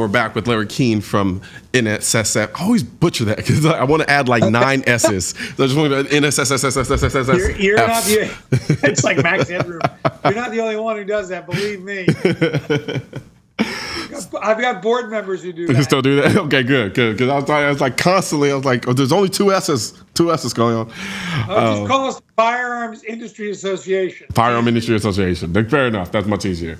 we're back with Larry Keane from NSSF. I always butcher that because I want to add like 9 S's. So I just want to NSSF. You're not the. It's like Max Headroom. You're not the only one who does that. Believe me. I've got board members who do that. You still do that? Okay, good. Because I was like constantly. I was like, oh, there's only 2 S's going on. Just call us the Firearms Industry Association. Firearm Industry Association. Fair enough. That's much easier.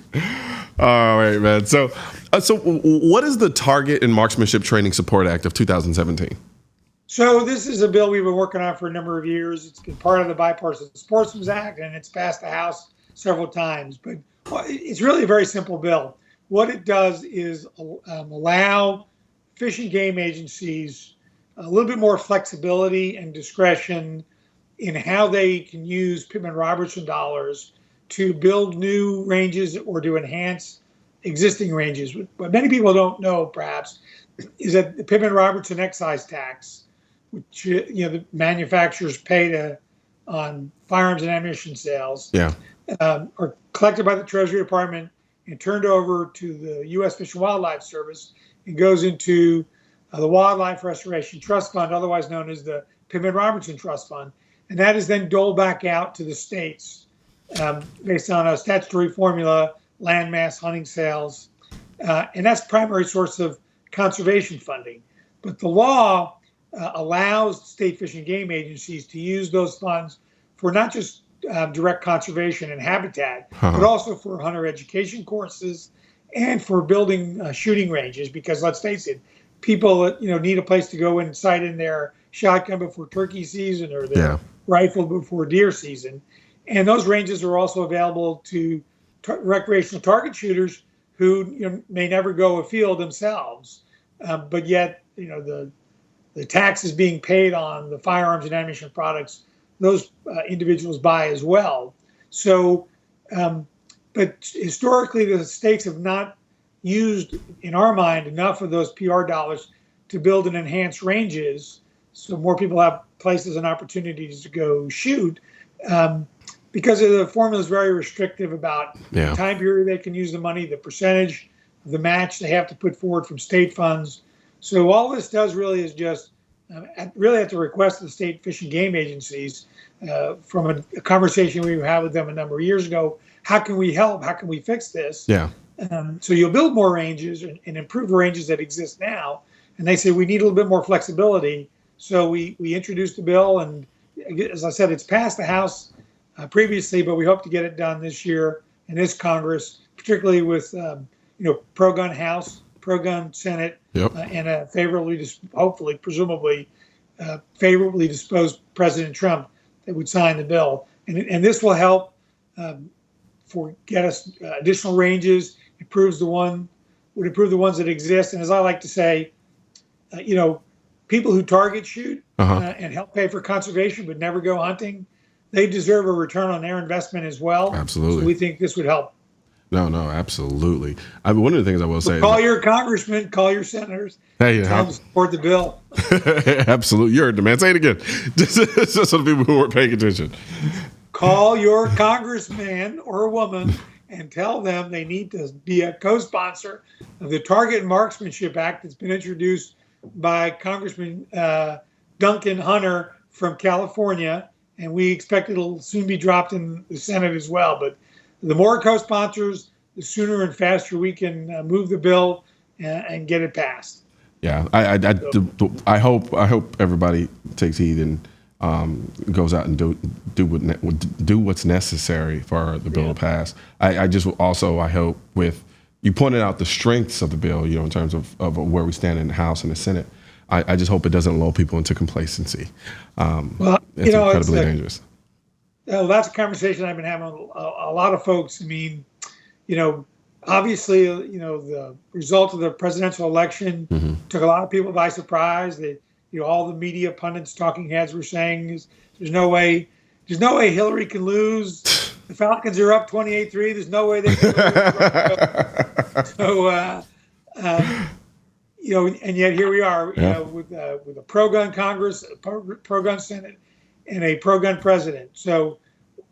All right, man. So what is the Target and Marksmanship Training Support Act of 2017? So this is a bill we've been working on for a number of years. It's been part of the Bipartisan Sportsman's Act, and it's passed the House several times. But it's really a very simple bill. What it does is allow fish and game agencies a little bit more flexibility and discretion in how they can use Pittman-Robertson dollars to build new ranges or to enhance existing ranges. What many people don't know, perhaps, is that the Pittman-Robertson excise tax, which the manufacturers pay on firearms and ammunition sales, are collected by the Treasury Department and turned over to the U.S. Fish and Wildlife Service and goes into the Wildlife Restoration Trust Fund, otherwise known as the Pittman-Robertson Trust Fund. And that is then doled back out to the states based on a statutory formula, landmass hunting sales. And that's the primary source of conservation funding. But the law allows state fish and game agencies to use those funds for not just direct conservation and habitat, but also for hunter education courses and for building shooting ranges. Because let's face it, people need a place to go and sight in their shotgun before turkey season or their rifle before deer season. And those ranges are also available to recreational target shooters who may never go afield themselves, but yet the tax is being paid on the firearms and ammunition products those individuals buy as well. So, but historically, the states have not used, in our mind, enough of those PR dollars to build and enhance ranges, so more people have places and opportunities to go shoot. Because the formula is very restrictive about the time period they can use the money, the percentage of the match they have to put forward from state funds. So all this does really is just, at the request of the state fish and game agencies, from a conversation we had with them a number of years ago, how can we help? How can we fix this? So you'll build more ranges and improve the ranges that exist now. And they say we need a little bit more flexibility. So we introduced the bill, and as I said, it's passed the House previously, but we hope to get it done this year in this Congress, particularly with pro-gun House, pro-gun Senate, and a presumably favorably disposed President Trump that would sign the bill. And this will help get us additional ranges, would improve the ones that exist. And as I like to say, people who target shoot and help pay for conservation but never go hunting, they deserve a return on their investment as well. Absolutely. So we think this would help. No, absolutely. One of the things I will say call your congressmen, call your senators, tell them to support the bill. Absolutely. You heard the man. Say it again. Just so the people who weren't paying attention. Call your congressman or woman and tell them they need to be a co-sponsor of the Target and Marksmanship Act that's been introduced by Congressman Duncan Hunter from California, and we expect it'll soon be dropped in the Senate as well. But the more co-sponsors, the sooner and faster we can move the bill and get it passed. Yeah, I hope everybody takes heed and goes out and do what's necessary for the bill to pass. I hope with you pointed out the strengths of the bill, in terms of where we stand in the House and the Senate. I just hope it doesn't lull people into complacency. It's incredibly dangerous. Well, that's a conversation I've been having with a lot of folks. I mean, obviously, the result of the presidential election took a lot of people by surprise. All the media pundits, talking heads were saying there's no way Hillary can lose. The Falcons are up 28-3. There's no way they can lose. So, and yet here we are, with a pro-gun Congress, a pro-gun Senate, and a pro-gun president. So,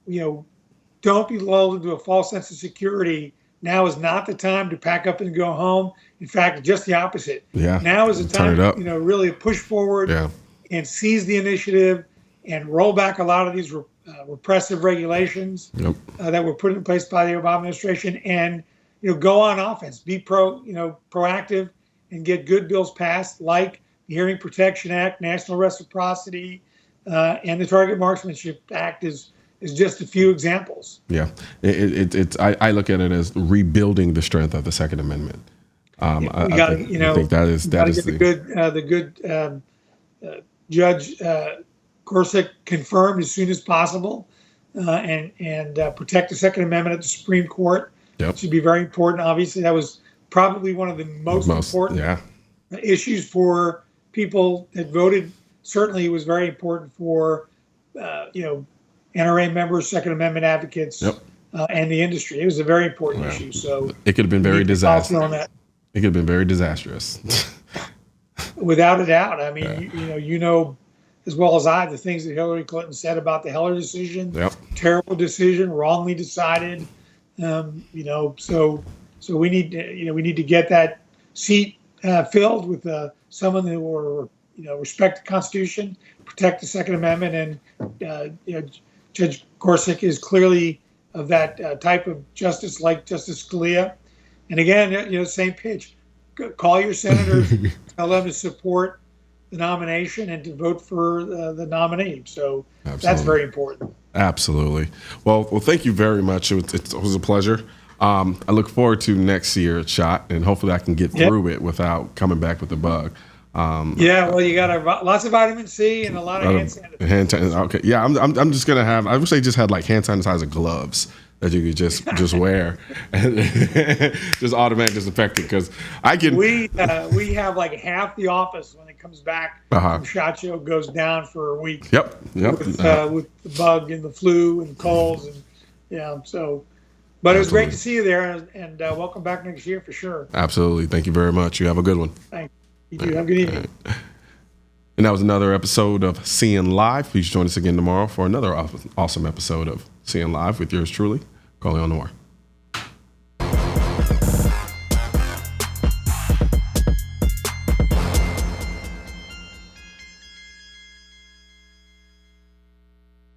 don't be lulled into a false sense of security now is not the time to pack up and go home. In fact, just the opposite. Yeah. Now is the Turn it time, up. really push forward Yeah. and seize the initiative and roll back a lot of these repressive regulations Yep. that were put in place by the Obama administration, and go on offense, be proactive, and get good bills passed like the Hearing Protection Act, National Reciprocity, and the Target Marksmanship Act is just a few examples. Yeah, I look at it as rebuilding the strength of the Second Amendment. I think that is the good Judge Gorsuch confirmed as soon as possible, and protect the Second Amendment at the Supreme Court. Yep. Should be very important. Obviously, that was probably one of the most important issues for people that voted. Certainly, it was very important for NRA members, Second Amendment advocates, and the industry. It was a very important issue. So it could have been very disastrous. It could have been very disastrous. Without a doubt. I mean, as well as I, the things that Hillary Clinton said about the Heller decision. Yep. Terrible decision, wrongly decided. So we need to get that seat filled with someone who will respect the Constitution, protect the Second Amendment, and Judge Gorsuch is clearly of that type of justice, like Justice Scalia. And again, same pitch. Call your senators, tell them to support the nomination and to vote for the nominee. So that's very important. Absolutely. Well, thank you very much. It was a pleasure. I look forward to next year's shot, and hopefully I can get through it without coming back with a bug. Well, you got lots of vitamin C and a lot of hand sanitizer. Okay. Yeah, I'm just gonna have. I wish they just had like hand sanitizer gloves that you could just wear and just automatic disinfectant, because I can. We have like half the office when it comes back from SHOT Show goes down for a week. Yep. With the bug and the flu and colds and so. But it was great to see you there, and welcome back next year for sure. Absolutely. Thank you very much. You have a good one. Thanks. You too. Have a good evening. And that was another episode of Seeing Live. Please join us again tomorrow for another awesome episode of Seeing Live with yours truly, Colion Noir.